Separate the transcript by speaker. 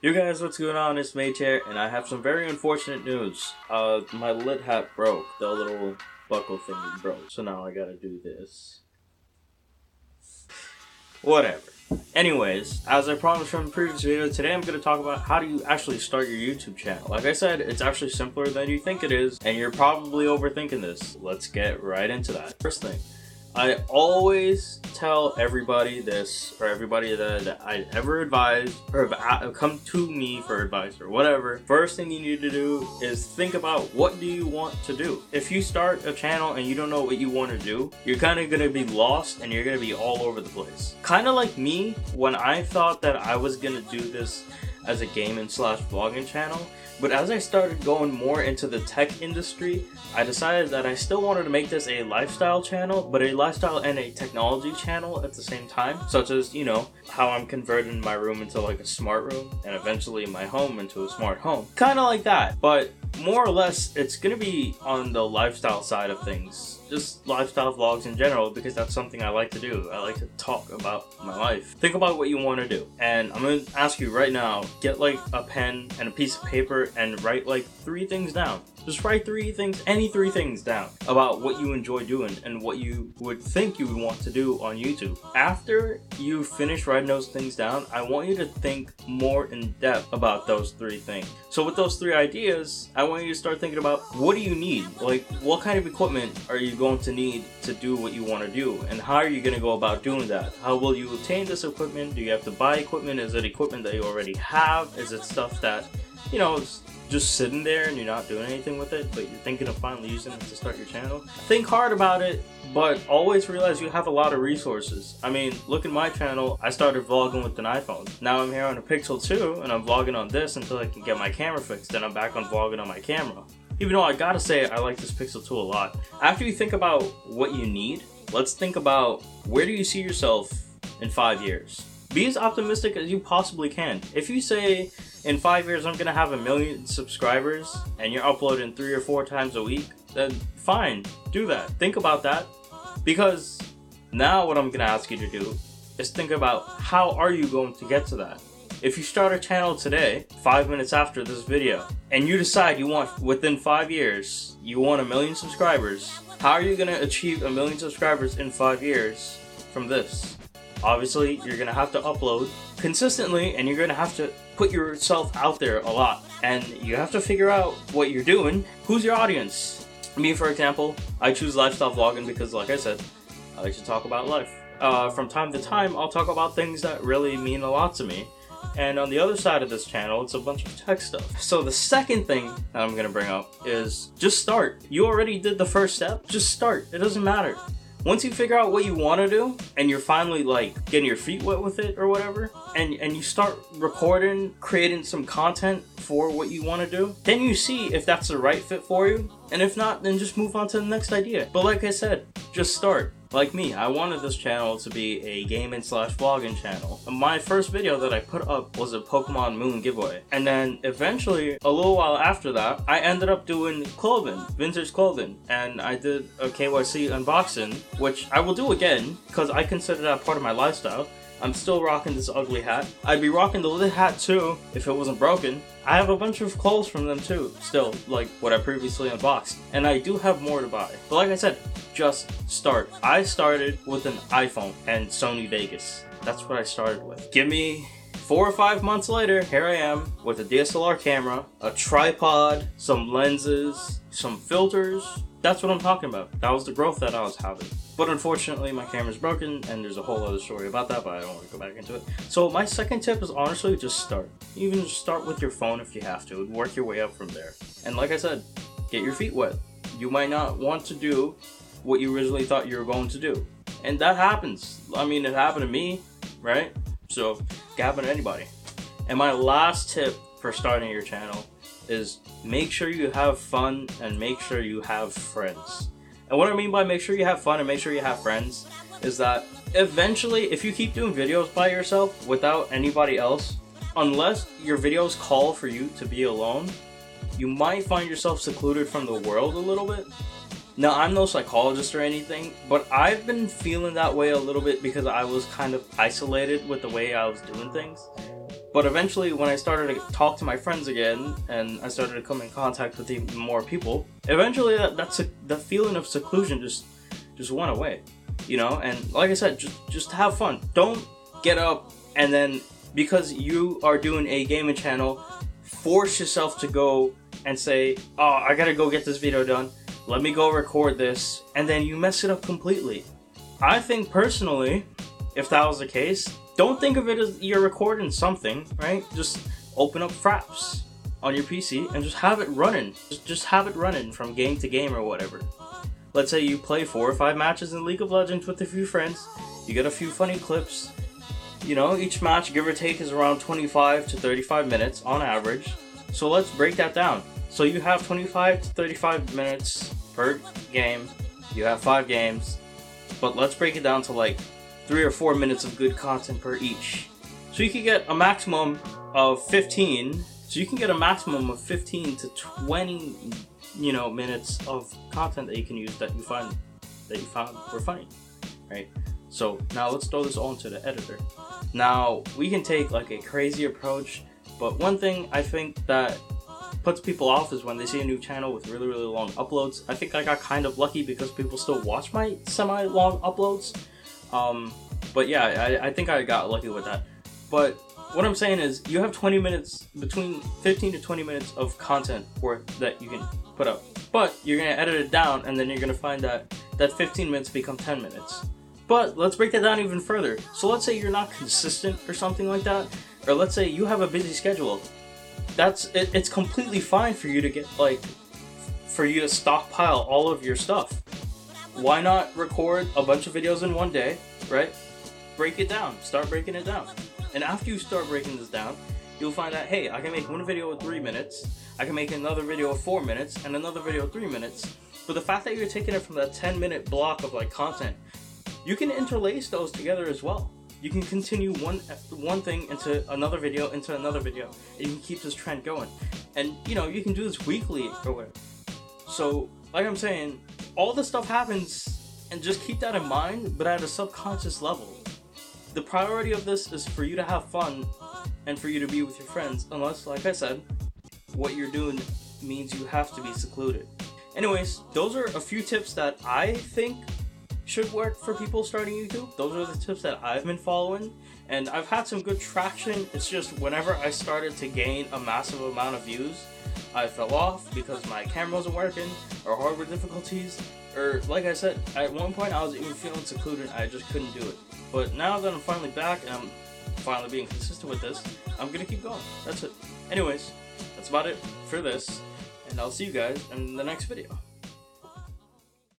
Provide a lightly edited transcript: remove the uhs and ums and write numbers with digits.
Speaker 1: Yo guys, what's going on? It's Mage here, and I have some very unfortunate news. My lid hat broke. The little buckle thing broke, so now I gotta do this. Whatever. Anyways, as I promised from the previous video, today I'm going to talk about how do you actually start your YouTube channel. Like I said, it's actually simpler than you think it is, and you're probably overthinking this. Let's get right into that. First thing, I always tell everybody this, or everybody that I ever advise, or have come to me for advice or whatever. First thing you need to do is think about what do you want to do. If you start a channel and you don't know what you want to do, you're kind of going to be lost and you're going to be all over the place. Kind of like me when I thought that I was going to do this as a gaming / vlogging channel. But as I started going more into the tech industry, I decided that I still wanted to make this a lifestyle channel, but a lifestyle and a technology channel at the same time. Such as, you know, how I'm converting my room into like a smart room and eventually my home into a smart home. Kind of like that, but more or less it's going to be on the lifestyle side of things. Just lifestyle vlogs in general, because that's something I like to do. I like to talk about my life. Think about what you want to do. And I'm going to ask you right now, get like a pen and a piece of paper and write like 3 things down. Just write 3 things, any 3 things down about what you enjoy doing and what you would think you would want to do on YouTube. After you finish writing those things down, I want you to think more in depth about those 3 things. So with those 3 ideas, I want you to start thinking about what do you need? Like, what kind of equipment are you going to need to do what you want to do? And how are you going to go about doing that? How will you obtain this equipment? Do you have to buy equipment? Is it equipment that you already have? Is it stuff that, you know, is just sitting there and you're not doing anything with it, but you're thinking of finally using it to start your channel? Think hard about it, but always realize you have a lot of resources. I mean, look at my channel. I started vlogging with an iPhone. Now I'm here on a Pixel 2 and I'm vlogging on this until I can get my camera fixed. Then I'm back on vlogging on my camera. Even though I gotta say I like this Pixel 2 a lot. After you think about what you need, let's think about where do you see yourself in 5 years. Be as optimistic as you possibly can. If you say in 5 years I'm gonna have 1 million subscribers and you're uploading 3 or 4 times a week, then fine, do that. Think about that, because now what I'm gonna ask you to do is think about how are you going to get to that. If you start a channel today, 5 minutes after this video, and you decide you want, within 5 years, you want 1 million subscribers, how are you gonna achieve 1 million subscribers in 5 years from this? Obviously, you're gonna have to upload consistently, and you're gonna have to put yourself out there a lot. And you have to figure out what you're doing. Who's your audience? Me, for example, I choose lifestyle vlogging because, like I said, I like to talk about life. From time to time, I'll talk about things that really mean a lot to me. And on the other side of this channel, it's a bunch of tech stuff. So the second thing that I'm gonna bring up is just start. You already did the first step, just start. It doesn't matter. Once you figure out what you want to do and you're finally like getting your feet wet with it or whatever, and you start recording, creating some content for what you want to do, then you see if that's the right fit for you. And if not, then just move on to the next idea. But like I said, just start. Like me, I wanted this channel to be a gaming / vlogging channel. My first video that I put up was a Pokemon Moon giveaway. And then eventually, a little while after that, I ended up doing clothing, vintage clothing. And I did a KYC unboxing, which I will do again, because I consider that part of my lifestyle. I'm still rocking this ugly hat. I'd be rocking the lid hat too if it wasn't broken. I have a bunch of clothes from them too, still, like what I previously unboxed. And I do have more to buy. But like I said, just start. I started with an iPhone and Sony Vegas. That's what I started with. Give me 4 or 5 months later, here I am with a DSLR camera, a tripod, some lenses, some filters. That's what I'm talking about. That was the growth that I was having. But unfortunately, my camera's broken, and there's a whole other story about that, but I don't want to go back into it. So my second tip is honestly just start. Even just start with your phone if you have to, and work your way up from there. And like I said, get your feet wet. You might not want to do what you originally thought you were going to do. And that happens. I mean, it happened to me, right? So it can happen to anybody. And my last tip for starting your channel is make sure you have fun and make sure you have friends. And what I mean by make sure you have fun and make sure you have friends is that eventually, if you keep doing videos by yourself without anybody else, unless your videos call for you to be alone, you might find yourself secluded from the world a little bit. Now, I'm no psychologist or anything, but I've been feeling that way a little bit because I was kind of isolated with the way I was doing things. But eventually, when I started to talk to my friends again, and I started to come in contact with even more people, eventually the feeling of seclusion just went away, you know. And like I said, just have fun. Don't get up and then, because you are doing a gaming channel, force yourself to go and say, oh, I gotta go get this video done, let me go record this, and then you mess it up completely. I think personally, if that was the case, don't think of it as you're recording something, right? Just open up Fraps on your PC and just have it running. Just have it running from game to game or whatever. Let's say you play 4 or 5 matches in League of Legends with a few friends, you get a few funny clips. You know, each match, give or take, is around 25 to 35 minutes on average. So let's break that down. So you have 25 to 35 minutes per game. You have 5 games. But let's break it down to like 3 or 4 minutes of good content per each. So you can get a maximum of 15. So you can get a maximum of 15 to 20, you know, minutes of content that you can use that you found were funny, right? So now let's throw this all into the editor. Now we can take like a crazy approach, but one thing I think that puts people off is when they see a new channel with really long uploads. I think I got kind of lucky because people still watch my semi-long uploads. But yeah, I think I got lucky with that. But what I'm saying is, you have 20 minutes, between 15 to 20 minutes of content that you can put up. But you're gonna edit it down, and then you're gonna find that 15 minutes become 10 minutes. But let's break that down even further. So let's say you're not consistent or something like that, or let's say you have a busy schedule. It's completely fine for you to get for you to stockpile all of your stuff. Why not record a bunch of videos in one day, right? Break it down, start breaking it down. And after you start breaking this down, you'll find out, hey, I can make one video of 3 minutes, I can make another video of 4 minutes, and another video of 3 minutes. But the fact that you're taking it from that 10-minute block of like content, you can interlace those together as well. You can continue one thing into another video, and you can keep this trend going. And you know, you can do this weekly or whatever. So, like I'm saying, all this stuff happens, and just keep that in mind, but at a subconscious level. The priority of this is for you to have fun, and for you to be with your friends, unless, like I said, what you're doing means you have to be secluded. Anyways, those are a few tips that I think should work for people starting YouTube. Those are the tips that I've been following, and I've had some good traction. It's just whenever I started to gain a massive amount of views, I fell off because my camera wasn't working, or hardware difficulties, or like I said, at one point I was even feeling secluded, I just couldn't do it. But now that I'm finally back and I'm finally being consistent with this, I'm gonna keep going. That's it. Anyways, that's about it for this, and I'll see you guys in the next video.